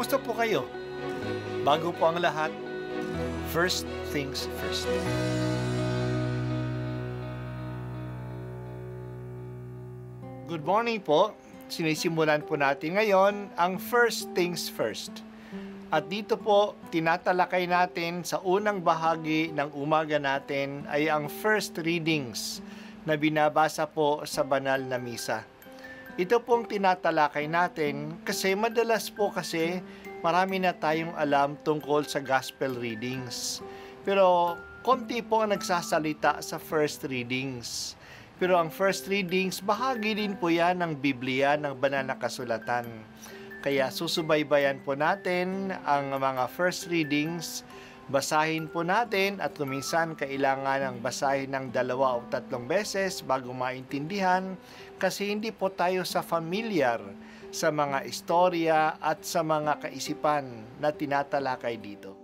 Kumusta po kayo? Bago po ang lahat, first things first. Good morning po. Sinisimulan po natin ngayon ang first things first. At dito po, tinatalakay natin sa unang bahagi ng umaga natin ay ang first readings na binabasa po sa banal na misa. Ito pong tinatalakay natin kasi madalas po marami na tayong alam tungkol sa gospel readings. Pero konti po ang nagsasalita sa first readings. Pero ang first readings, bahagi din po yan ng Biblia, ng banal na kasulatan. Kaya susubaybayan po natin ang mga first readings, basahin po natin at kuminsan kailangan ng basahin ng 2 o 3 beses bago maintindihan kasi hindi po tayo familiar sa mga istorya at sa mga kaisipan na tinatalakay dito.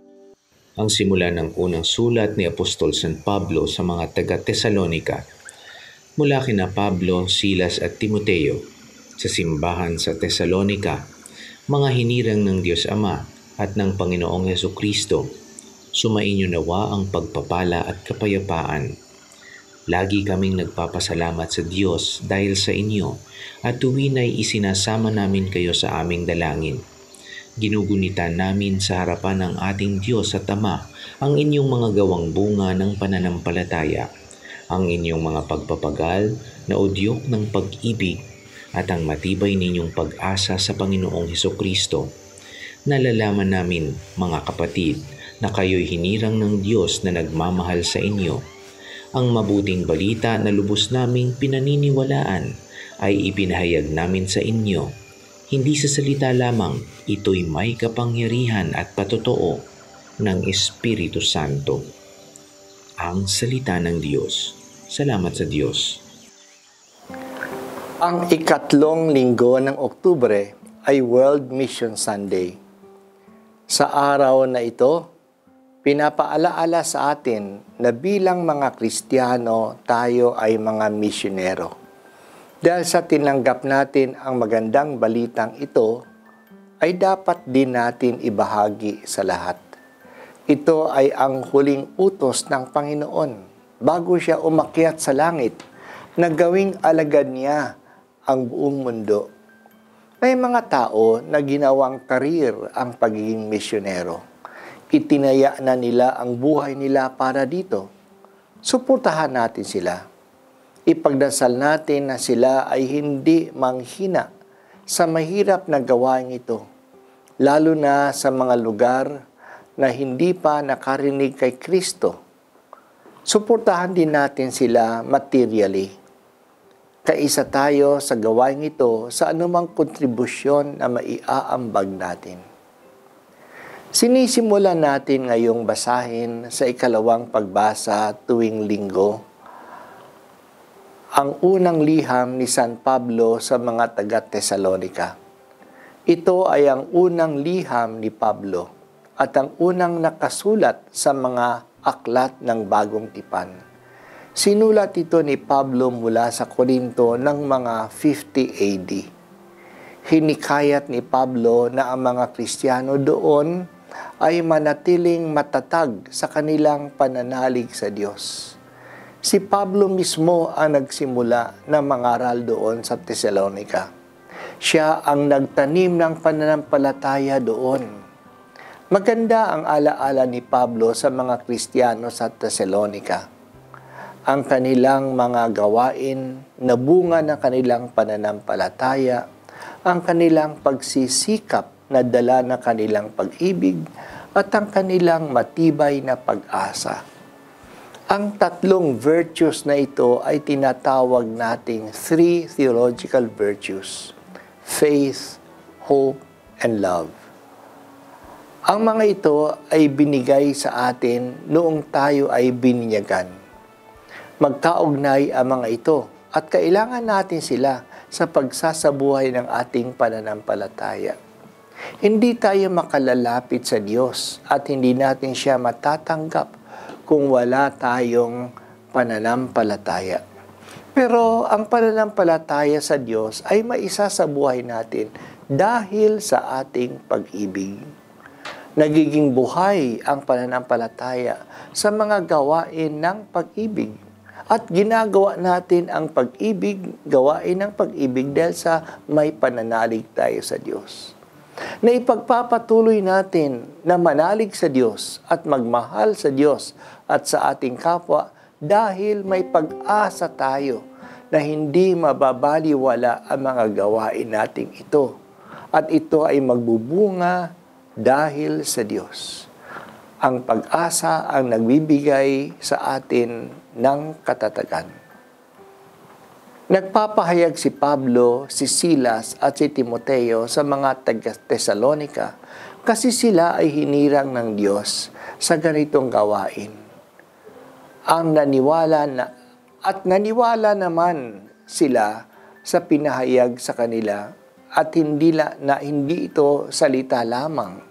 Ang simula ng unang sulat ni Apostol San Pablo sa mga taga-Tesalonika. Mula kina Pablo, Silas at Timoteo sa simbahan sa Tesalonika, mga hinirang ng Diyos Ama at ng Panginoong Hesukristo, sumainyo nawa ang pagpapala at kapayapaan. Lagi kaming nagpapasalamat sa Diyos dahil sa inyo at tuwin ay isinasama namin kayo sa aming dalangin. Ginugunitan namin sa harapan ng ating Diyos at Ama ang inyong mga gawang bunga ng pananampalataya, ang inyong mga pagpapagal na udyok ng pag-ibig at ang matibay ninyong pag-asa sa Panginoong Hesukristo. Nalalaman namin, mga kapatid, na kayo'y hinirang ng Diyos na nagmamahal sa inyo. Ang mabuting balita na lubos naming pinaniniwalaan ay ipinahayag namin sa inyo. Hindi sa salita lamang, ito'y may kapangyarihan at patotoo ng Espiritu Santo. Ang salita ng Diyos. Salamat sa Diyos. Ang ikatlong linggo ng Oktubre ay World Mission Sunday. Sa araw na ito, pinapaalaala sa atin na bilang mga Kristiyano, tayo ay mga misyonero. Dahil sa tinanggap natin ang magandang balitang ito, ay dapat din natin ibahagi sa lahat. Ito ay ang huling utos ng Panginoon bago siya umakyat sa langit na gawing alagad niya ang buong mundo. May mga tao na ginawang karir ang pagiging misyonero. Itinaya na nila ang buhay nila para dito. Suportahan natin sila. Ipagdasal natin na sila ay hindi manghina sa mahirap na gawain ito, lalo na sa mga lugar na hindi pa nakarinig kay Kristo. Suportahan din natin sila materially. Kaisa tayo sa gawain ito sa anumang kontribusyon na maiaambag natin. Sinisimulan natin ngayong basahin sa ikalawang pagbasa tuwing linggo ang unang liham ni San Pablo sa mga taga-Tesalonika. Ito ay ang unang liham ni Pablo at ang unang nakasulat sa mga aklat ng Bagong Tipan. Sinulat ito ni Pablo mula sa Korinto ng mga 50 AD. Hinikayat ni Pablo na ang mga Kristiyano doon ay manatiling matatag sa kanilang pananalig sa Diyos. Si Pablo mismo ang nagsimula na mangaral doon sa Tesalonika. Siya ang nagtanim ng pananampalataya doon. Maganda ang alaala ni Pablo sa mga Kristiyano sa Tesalonika. Ang kanilang mga gawain na bunga ng kanilang pananampalataya, ang kanilang pagsisikap na dala ng kanilang pag-ibig, at ang kanilang matibay na pag-asa. Ang tatlong virtues na ito ay tinatawag nating 3 theological virtues: faith, hope, and love. Ang mga ito ay binigay sa atin noong tayo ay bininyagan. Magkaugnay ang mga ito at kailangan natin sila sa pagsasabuhay ng ating pananampalataya. Hindi tayo makalalapit sa Diyos at hindi natin siya matatanggap kung wala tayong pananampalataya. Pero ang pananampalataya sa Diyos ay maisa sa buhay natin dahil sa ating pag-ibig. Nagiging buhay ang pananampalataya sa mga gawain ng pag-ibig. At ginagawa natin ang pag-ibig, gawain ng pag-ibig dahil sa may pananalig tayo sa Diyos. Na ipagpapatuloy natin na manalig sa Diyos at magmahal sa Diyos at sa ating kapwa dahil may pag-asa tayo na hindi mababaliwala ang mga gawain nating ito. At ito ay magbubunga dahil sa Diyos. Ang pag-asa ang nagbibigay sa atin ng katatagan. Nagpapahayag si Pablo, si Silas at si Timoteo sa mga taga-Tesalonika kasi sila ay hinirang ng Diyos sa ganitong gawain. Naniwala naman sila sa pinahayag sa kanila at hindi ito salita lamang.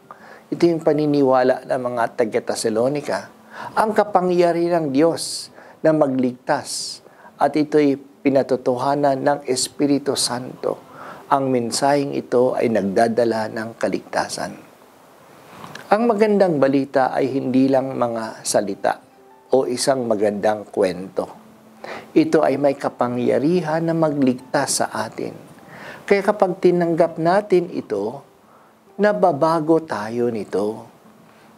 Ito yung paniniwala ng mga taga-Tesalonika. Ang kapangyarihan ng Diyos na magligtas at ito'y pinatotohanan ng Espiritu Santo. Ang mensaheng ito ay nagdadala ng kaligtasan. Ang magandang balita ay hindi lang mga salita o isang magandang kwento. Ito ay may kapangyarihan na magligtas sa atin. Kaya kapag tinanggap natin ito, nababago tayo nito.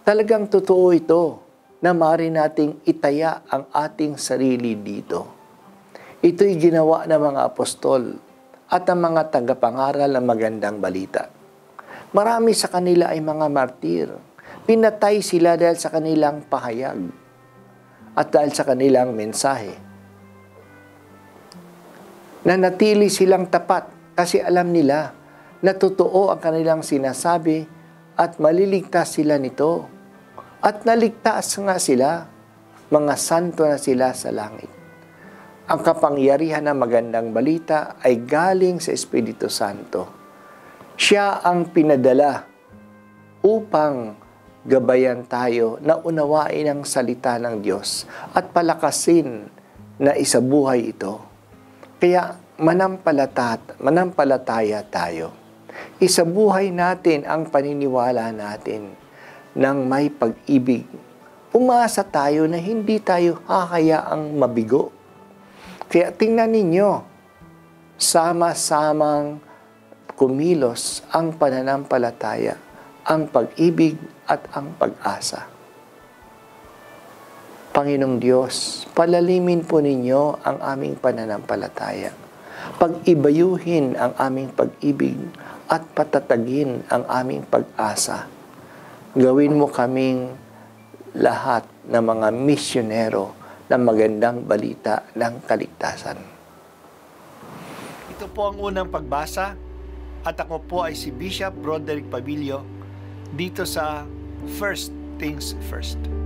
Talagang totoo ito na maaari nating itaya ang ating sarili dito. Ito'y ginawa ng mga apostol at ang mga tagapangaral ng magandang balita. Marami sa kanila ay mga martir. Pinatay sila dahil sa kanilang pahayag at dahil sa kanilang mensahe. Nanatili silang tapat kasi alam nila na totoo ang kanilang sinasabi at maliligtas sila nito. At naligtas nga sila, mga santo na sila sa langit. Ang kapangyarihan ng magandang balita ay galing sa Espiritu Santo. Siya ang pinadala upang gabayan tayo na unawain ang salita ng Diyos at palakasin na isabuhay ito. Kaya manampalataya tayo. Isabuhay natin ang paniniwala natin ng may pag-ibig. Umasa tayo na hindi tayo hahayaang mabigo. Kaya tingnan ninyo, sama-samang kumilos ang pananampalataya, ang pag-ibig at ang pag-asa. Panginoong Diyos, palalimin po ninyo ang aming pananampalataya. Pag-ibayuhin ang aming pag-ibig at patatagin ang aming pag-asa. Gawin mo kaming lahat ng mga misyonero ng magandang balita ng kaligtasan. Ito po ang unang pagbasa at ako po ay si Bishop Broderick Pabilio dito sa First Things First.